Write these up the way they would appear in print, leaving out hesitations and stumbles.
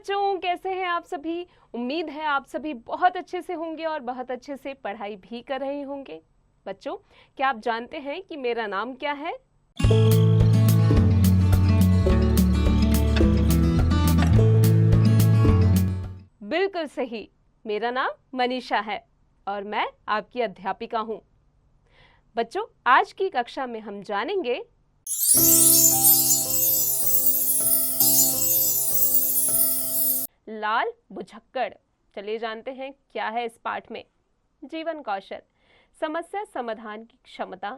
बच्चों, कैसे हैं आप सभी। उम्मीद है आप सभी बहुत अच्छे से होंगे और बहुत अच्छे से पढ़ाई भी कर रहे होंगे। बच्चों, क्या आप जानते हैं कि मेरा नाम क्या है? बिल्कुल सही, मेरा नाम मनीषा है और मैं आपकी अध्यापिका हूँ। बच्चों, आज की कक्षा में हम जानेंगे लाल बुझक्कड़। चलिए जानते हैं क्या है इस पाठ में। जीवन कौशल, समस्या समाधान की क्षमता,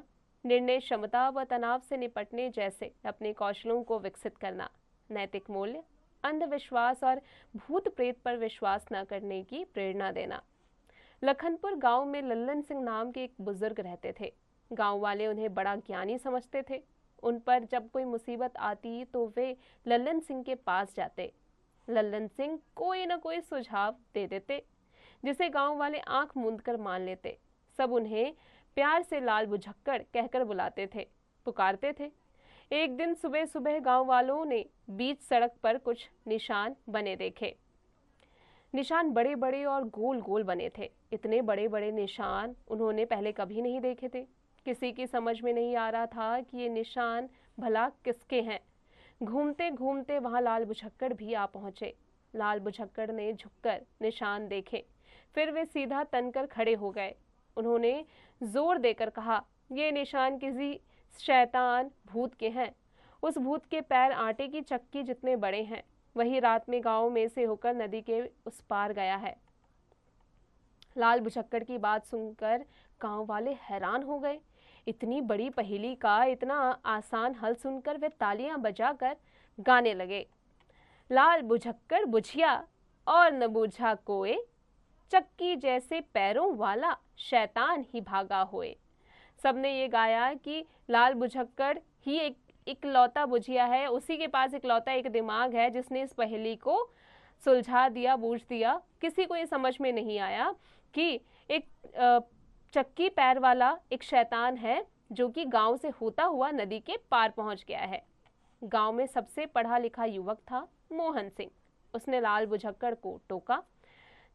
निर्णय क्षमता व तनाव से निपटने जैसे अपने कौशलों को विकसित करना, नैतिक मूल्य, अंधविश्वास और भूत प्रेत पर विश्वास न करने की प्रेरणा देना। लखनपुर गांव में लल्लन सिंह नाम के एक बुजुर्ग रहते थे। गांव वाले उन्हें बड़ा ज्ञानी समझते थे। उन पर जब कोई मुसीबत आती तो वे लल्लन सिंह के पास जाते। लल्लन सिंह कोई न कोई सुझाव दे देते जिसे गांव वाले आंख मूंद कर मान लेते। सब उन्हें प्यार से लाल बुझक्कड़ कहकर बुलाते थे, पुकारते थे। एक दिन सुबह सुबह गांव वालों ने बीच सड़क पर कुछ निशान बने देखे। निशान बड़े बड़े और गोल गोल बने थे। इतने बड़े बड़े निशान उन्होंने पहले कभी नहीं देखे थे। किसी की समझ में नहीं आ रहा था कि ये निशान भला किसके हैं। घूमते घूमते वहां लाल बुझक्कड़ भी आ पहुंचे। लाल बुझक्कड़ ने झुककर निशान देखे, फिर वे सीधा तनकर खड़े हो गए। उन्होंने जोर देकर कहा, ये निशान किसी शैतान भूत के हैं। उस भूत के पैर आटे की चक्की जितने बड़े हैं। वही रात में गांव में से होकर नदी के उस पार गया है। लाल बुझक्कड़ की बात सुनकर गांव वाले हैरान हो गए। इतनी बड़ी पहेली का इतना आसान हल सुनकर वे तालियां बजाकर गाने लगे। लाल बुझक्कड़ बुझिया और न बूझा कोई, चक्की जैसे पैरों वाला शैतान ही भागा होए। सबने ये गाया कि लाल बुझक्कड़ ही एक इकलौता बुझिया है, उसी के पास इकलौता एक दिमाग है जिसने इस पहेली को सुलझा दिया, बूझ दिया। किसी को ये समझ में नहीं आया कि एक चक्की पैर वाला एक शैतान है जो कि गांव से होता हुआ नदी के पार पहुंच गया है। गांव में सबसे पढ़ा लिखा युवक था मोहन सिंह। उसने लाल बुझक्कड़ को टोका,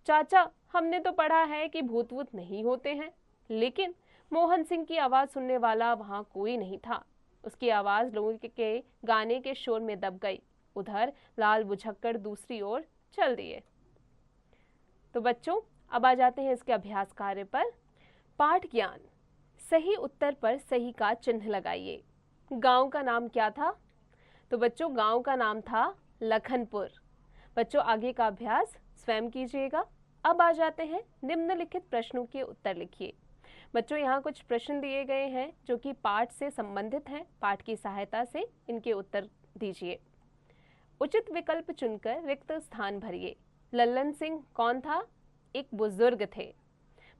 चाचा, हमने तो पढ़ा है कि भूत वूत नहीं होते हैं। लेकिन मोहन सिंह की आवाज सुनने वाला वहां कोई नहीं था। उसकी आवाज लोगों के गाने के शोर में दब गई। उधर लाल बुझक्कड़ दूसरी ओर चल दिए। तो बच्चों, अब आ जाते हैं इसके अभ्यास कार्य पर। पाठ ज्ञान, सही उत्तर पर सही का चिन्ह लगाइए। गांव का नाम क्या था? तो बच्चों, गांव का नाम था लखनपुर। बच्चों, आगे का अभ्यास स्वयं कीजिएगा। अब आ जाते हैं निम्नलिखित प्रश्नों के उत्तर लिखिए। बच्चों, यहाँ कुछ प्रश्न दिए गए हैं जो कि पाठ से संबंधित हैं। पाठ की सहायता से इनके उत्तर दीजिए। उचित विकल्प चुनकर रिक्त स्थान भरिए। लल्लन सिंह कौन था? एक बुजुर्ग थे।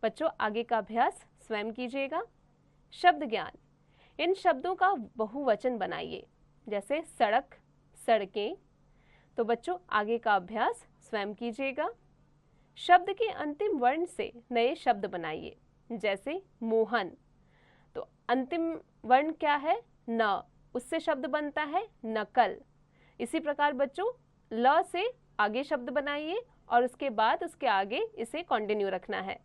बच्चों, आगे का अभ्यास स्वयं कीजिएगा। शब्द ज्ञान, इन शब्दों का बहुवचन बनाइए, जैसे सड़क, सड़कें। तो बच्चों, आगे का अभ्यास स्वयं कीजिएगा। शब्द के अंतिम वर्ण से नए शब्द बनाइए, जैसे मोहन। तो अंतिम वर्ण क्या है? न, उससे शब्द बनता है नकल। इसी प्रकार बच्चों, ल से आगे शब्द बनाइए और उसके बाद उसके आगे इसे कंटिन्यू रखना है।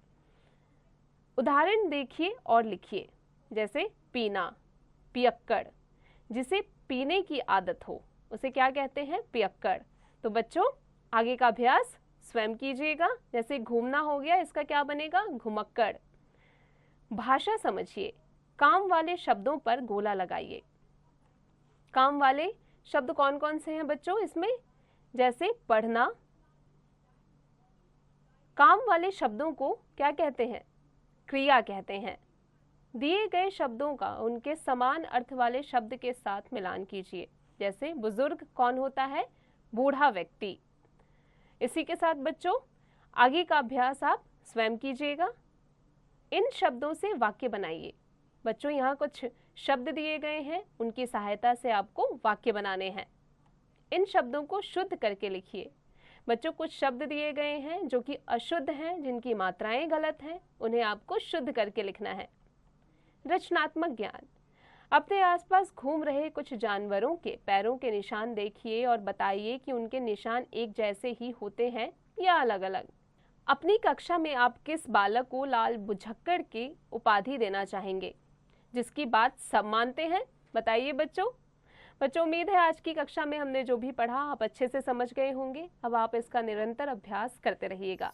उदाहरण देखिए और लिखिए, जैसे पीना, पियक्कड़। जिसे पीने की आदत हो उसे क्या कहते हैं? पियक्कड़। तो बच्चों, आगे का अभ्यास स्वयं कीजिएगा। जैसे घूमना हो गया, इसका क्या बनेगा? घुमक्कड़। भाषा समझिए, काम वाले शब्दों पर गोला लगाइए। काम वाले शब्द कौन कौन से हैं बच्चों इसमें? जैसे पढ़ना। काम वाले शब्दों को क्या कहते हैं? क्रिया कहते हैं। दिए गए शब्दों का उनके समान अर्थ वाले शब्द के साथ मिलान कीजिए। जैसे बुजुर्ग कौन होता है? बूढ़ा व्यक्ति। इसी के साथ बच्चों, आगे का अभ्यास आप स्वयं कीजिएगा। इन शब्दों से वाक्य बनाइए। बच्चों, यहाँ कुछ शब्द दिए गए हैं, उनकी सहायता से आपको वाक्य बनाने हैं। इन शब्दों को शुद्ध करके लिखिए। बच्चों, कुछ शब्द दिए गए हैं जो कि अशुद्ध हैं, जिनकी मात्राएं गलत हैं, उन्हें आपको शुद्ध करके लिखना है। रचनात्मक ज्ञान, अपने आसपास घूम रहे कुछ जानवरों के पैरों के निशान देखिए और बताइए कि उनके निशान एक जैसे ही होते हैं या अलग-अलग। अपनी कक्षा में आप किस बालक को लाल बुझक्कड़ की उपाधि देना चाहेंगे, जिसकी बात सब मानते हैं? बताइए बच्चों। बच्चों, उम्मीद है आज की कक्षा में हमने जो भी पढ़ा आप अच्छे से समझ गए होंगे। अब आप इसका निरंतर अभ्यास करते रहिएगा।